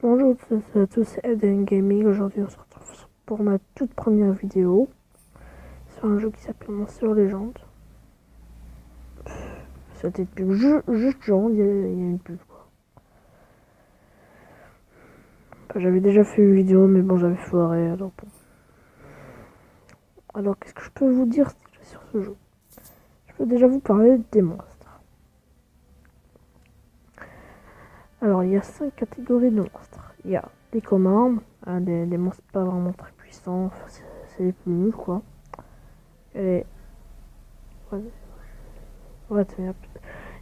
Bonjour à tous, c'est Eden Gaming. Aujourd'hui, on se retrouve pour ma toute première vidéo sur un jeu qui s'appelle Monster Legend. C'était pub, juste genre, il y a une pub quoi. J'avais déjà fait une vidéo, mais bon, j'avais foiré alors bon. Alors, qu'est-ce que je peux vous dire sur ce jeu? Je peux déjà vous parler des monstres. Alors, il y a 5 catégories de monstres. Il y a les communs, des monstres pas vraiment très puissants, c'est les plus nuls quoi. Et ouais,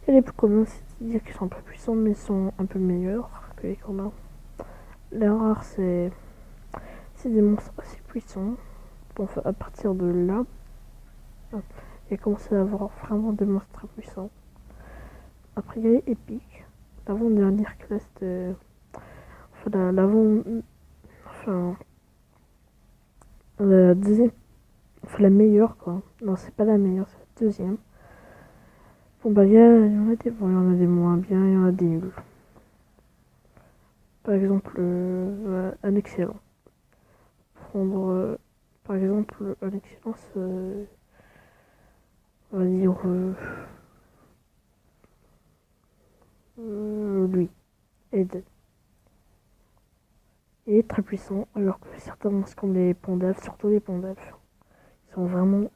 et les plus communs, c'est-à-dire qu'ils sont un peu puissants, mais sont un peu meilleurs que les communs. Les rares, c'est des monstres assez puissants. Donc à partir de là, il a commencé à avoir vraiment des monstres très puissants. Après, il y a les épiques. L'avant-dernière classe de... Enfin, Enfin, la deuxième... Enfin, la meilleure, quoi. Non, c'est pas la meilleure, c'est la deuxième. Bon, bah, il y en a des bons, il y en a des moins bien, il y en a des nuls. Par exemple, un excellent. Prendre, par exemple, un excellent, on va dire, lui, Ed. Il est très puissant, alors que certains monstres comme les Pondaf, surtout les Pondaf, ils sont vraiment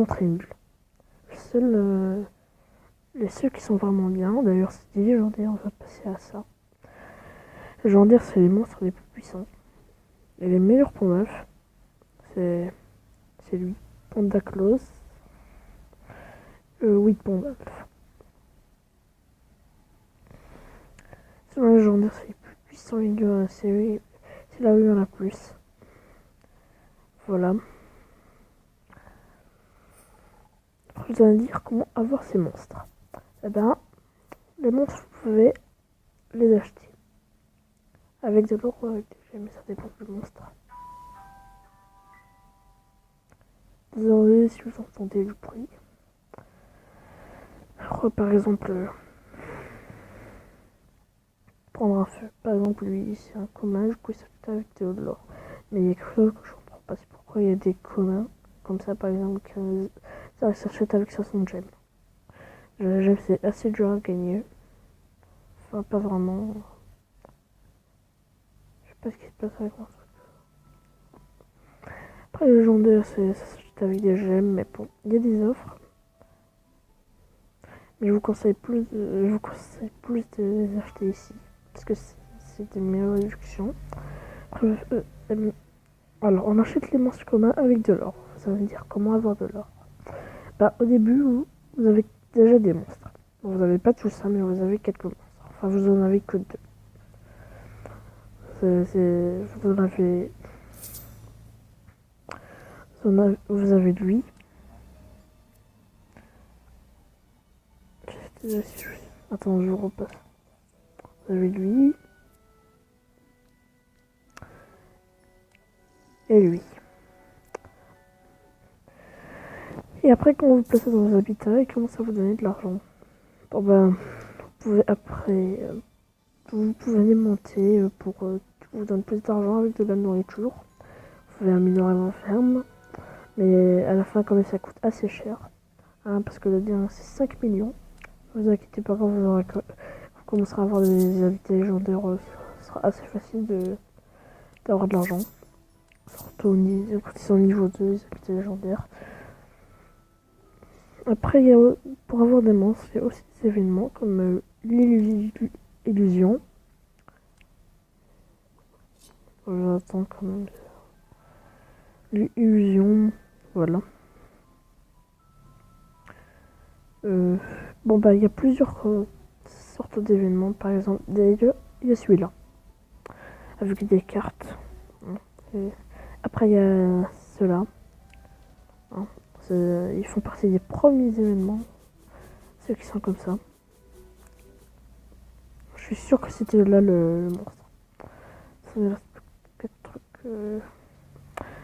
très nuls. Les seuls qui sont vraiment bien, d'ailleurs c'est des légendaires, on va passer à ça. Les légendaires, c'est les monstres les plus puissants. Et les meilleurs Pondaf, c'est lui, Pondaclos, oui, Pondaf. Sur les légendaires, c'est les plus puissants, c'est là où il y en a plus. Voilà. Vous allez dire comment avoir ces monstres. Eh ben, les monstres, vous pouvez les acheter. Avec de l'or ou avec des gemmes, ça dépend du monstre. Désolé si vous entendez le bruit. Alors, par exemple, prendre un feu. Par exemple, lui, c'est un commun, du coup, il s'achète avec de l'or. Mais il y a quelque chose que je comprends pas, c'est pourquoi il y a des communs, comme ça, par exemple, ça s'achète avec 60 gemmes. Les gemmes, c'est assez dur à gagner. Enfin, pas vraiment. Je sais pas ce qui se passe avec moi. Après, le légendaire, ça s'achète avec des gemmes, mais bon, il y a des offres. Mais je vous conseille plus de les acheter ici. Parce que c'est des meilleures réductions. Alors, on achète les monstres communs avec de l'or. Ça veut dire comment avoir de l'or. Bah, au début, vous avez déjà des monstres. Vous n'avez pas tout ça, mais vous avez quelques monstres. Enfin, vous en avez que deux. Vous avez lui. Attends, je vous repasse. Vous avez lui. Et lui. Et après, quand vous placez dans vos habitats, il commence à vous donner de l'argent. Bon ben, vous pouvez alimenter pour vous donner plus d'argent avec de la nourriture. Vous pouvez améliorer vos fermes. Mais à la fin, quand même, ça coûte assez cher. Hein, parce que le bien, c'est 5 millions. Ne vous inquiétez pas, quand vous commencerez à avoir des habitats légendaires, ce sera assez facile d'avoir de l'argent. Surtout quand ils sont au niveau 2, les habitats légendaires. Après, pour avoir des monstres, il y a aussi des événements comme l'illusion. J'attends quand même. L'illusion, voilà. Bon, bah, il y a plusieurs sortes d'événements. Par exemple, il y a celui-là, avec des cartes. Et après, il y a ceux-là. Hein. Ils font partie des premiers événements. Ceux qui sont comme ça. Je suis sûr que c'était là le monstre. Ça me reste 4 trucs.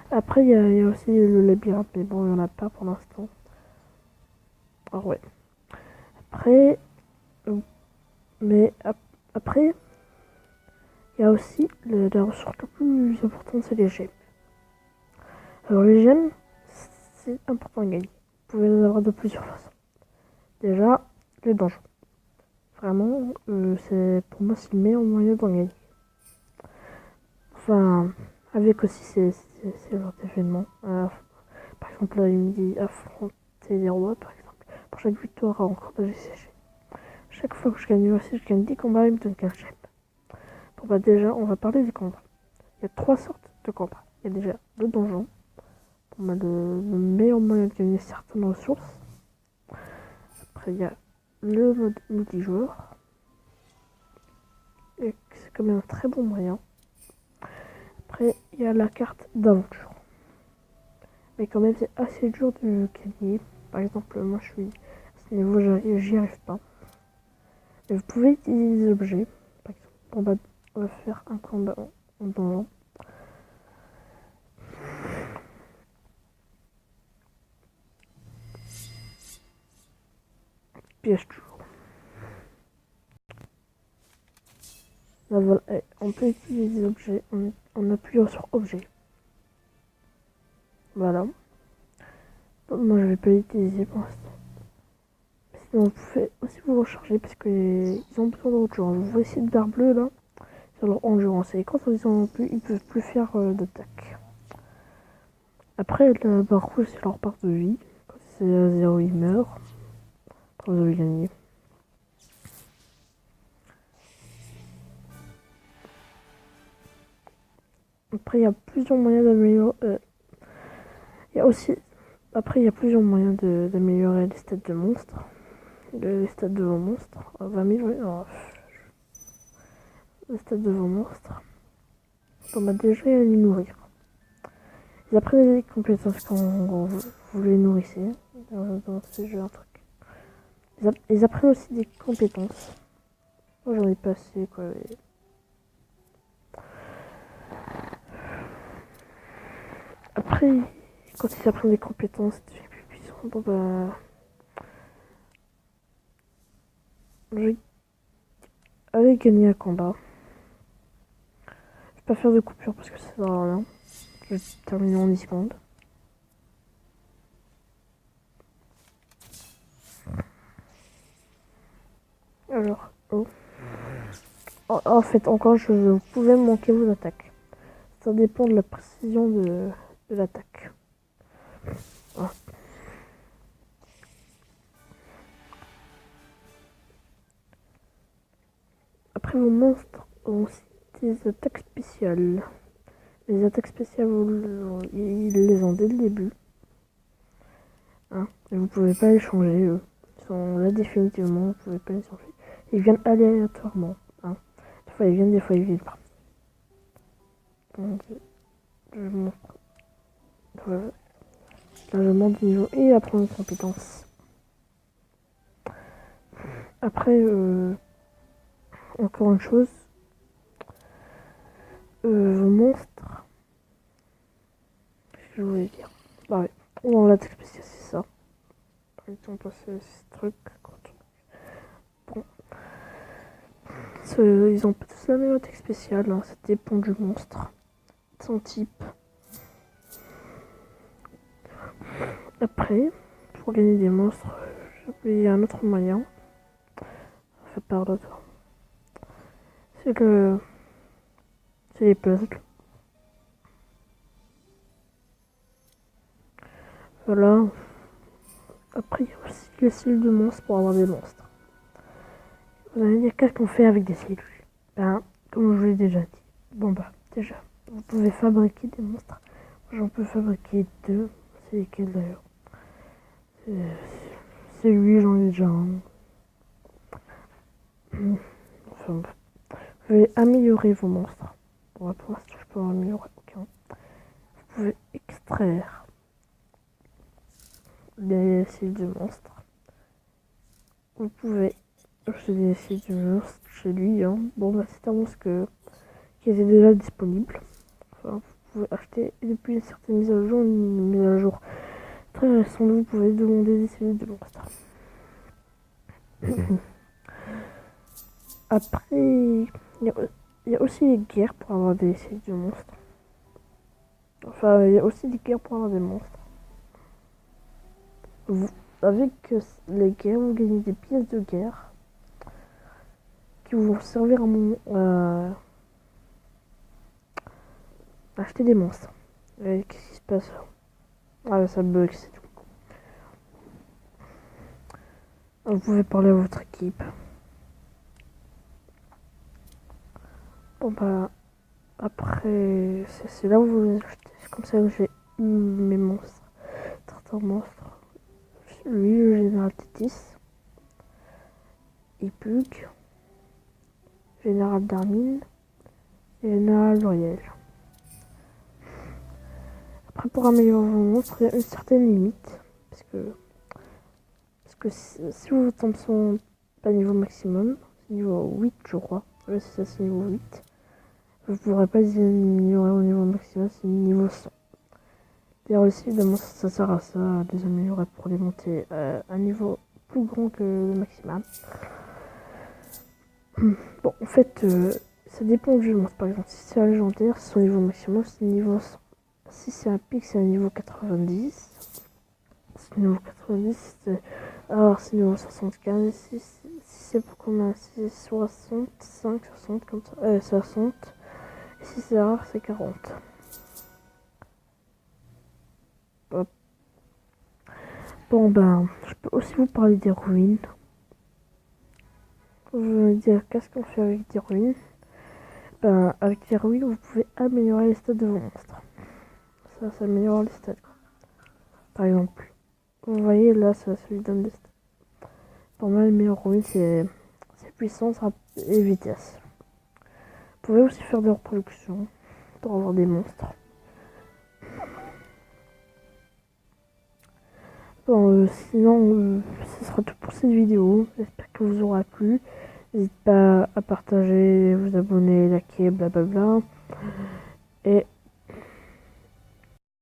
Après, il y a aussi le labyrinthe, mais bon, il n'y en a pas pour l'instant. Alors, ouais. Après, Mais après, il y a aussi la ressource la plus importante, c'est les gemmes. Alors les gemmes, c'est important à gagner. Vous pouvez les avoir de plusieurs façons. Déjà, les donjons. Vraiment, pour moi, c'est le meilleur moyen d'en gagner. Enfin, avec aussi ces genres d'événements. Par exemple, là, il me dit affronter les rois, par exemple. Pour chaque victoire à encore de GCG. Chaque fois que je gagne aussi, je gagne 10 combats, il me donne 15 gemmes. Bon bah déjà, on va parler des combats. Il y a 3 sortes de combats. Il y a déjà le donjon. Bon bah, le meilleur moyen de gagner certaines ressources. Après, il y a le mode multijoueur. Et c'est quand même un très bon moyen. Après, il y a la carte d'aventure. Mais quand même, c'est assez dur de gagner. Par exemple, moi, je suis à ce niveau, j'y arrive pas. Et vous pouvez utiliser des objets. Par exemple, on va faire un combat en donjon. Piège toujours. Là, voilà. Et on peut utiliser des objets en appuyant sur objet. Voilà. Moi, je vais pas l'utiliser pour l'instant. Sinon, vous pouvez aussi vous recharger parce qu'ils ont besoin d'autre chose. Vous voyez cette barre bleue là, c'est leur endurance. Et quand ils peuvent plus faire d'attaque. Après, la barre rouge, c'est leur barre de vie. Quand c'est à 0, ils meurent. Après, vous avez gagné. Après, il y a plusieurs moyens d'améliorer. Il y a aussi. Après, il y a plusieurs moyens d'améliorer les stats de monstres. Les stats de vos monstres. 20 000, les stats de vos monstres. On va déjà les nourrir. Ils apprennent des compétences quand vous les nourrissez. Dans ce jeu, un truc. Ils apprennent aussi des compétences. Moi, j'en ai pas assez, quoi. Après, quand ils apprennent des compétences, ils deviennent plus puissants. Bon, bah. Allez gagner un combat. Je vais pas faire de coupure parce que ça sert à rien. Je vais terminer en 10 secondes. Alors, oh. En fait, encore, vous pouvez manquer vos attaques. Ça dépend de la précision de l'attaque. Ah. Après, vos monstres ont aussi des attaques spéciales. Les attaques spéciales, ils les ont dès le début. Hein, et vous pouvez pas les changer, eux. Ils sont là définitivement, vous pouvez pas les changer. Ils viennent aléatoirement. Hein. Des fois ils viennent, des fois ils viennent pas. Donc, je montre. Voilà. Là, je monte du niveau et apprendre une compétence. Après, encore une chose. Vos monstres. Je voulais dire. Bah ouais. Dans l'attaque spéciale, c'est ça. Par exemple, c'est ce truc. Bon. Ils ont pas tous la même attaque spéciale. Hein. Ça dépend du monstre. De son type. Après, pour gagner des monstres, il y a un autre moyen. Fait par l'autre. C'est les puzzles. Voilà. Après, il y a aussi les cellules de monstres pour avoir des monstres. Vous allez dire qu'est-ce qu'on fait avec des cellules? Ben, comme je vous l'ai déjà dit. Bon bah, déjà, vous pouvez fabriquer des monstres. J'en peux fabriquer 2. C'est lesquels d'ailleurs? C'est lui, j'en ai déjà un. Enfin, vous pouvez améliorer vos monstres. Bon, pour l'instant, je peux en améliorer aucun. Vous pouvez extraire des cellules de monstres. Vous pouvez acheter des cellules de monstres chez lui. Hein. Bon, bah, c'est un monstre qui était déjà disponible. Enfin, vous pouvez acheter depuis une certaine mise à jour, une mise à jour très récente. Vous pouvez demander des cellules de monstres. Après, il y a aussi les guerres pour avoir des sites de monstres. Enfin, il y a aussi des guerres pour avoir des monstres. Vous, avec les guerres, vous gagnez des pièces de guerre qui vont servir à acheter des monstres. Et qu'est-ce qui se passe? Ah, ça bug, c'est tout. Vous pouvez parler à votre équipe. Bon bah, après, c'est là où vous les achetez. C'est comme ça que j'ai eu mes monstres. Certains monstres. Lui, le général Tétis. Ipug. Général Darmin. Et général Loyal. Après, pour améliorer vos monstres, il y a une certaine limite. Parce que si vos tombes sont pas niveau maximum, c'est niveau 8, je crois. Ouais, c'est ça, c'est niveau 8. Vous ne pourrez pas les améliorer au niveau maximum, c'est niveau 100. D'ailleurs, aussi, évidemment, ça sert à ça, à les améliorer pour les monter à un niveau plus grand que le maximum. Bon, en fait, ça dépend du monstre. Par exemple, si c'est un légendaire, son niveau maximum, c'est niveau 100. Si c'est un pic, c'est un niveau 90. C'est niveau 90. Alors, c'est niveau 75. Si c'est pour combien? C'est 65, 60, comme ça. 60. Et si c'est rare, c'est 40. Hop. Bon, ben, je peux aussi vous parler des ruines. Je veux dire, qu'est-ce qu'on fait avec des ruines? Ben, avec les ruines, vous pouvez améliorer les stats de vos monstres. Ça améliore les stats, quoi. Par exemple, vous voyez là, ça lui donne des stats. Pour moi, les meilleures ruines, c'est puissance et vitesse. Vous pouvez aussi faire des reproductions pour avoir des monstres. Bon, sinon, ce sera tout pour cette vidéo. J'espère que vous aura plu. N'hésitez pas à partager, vous abonner, liker, blablabla. Et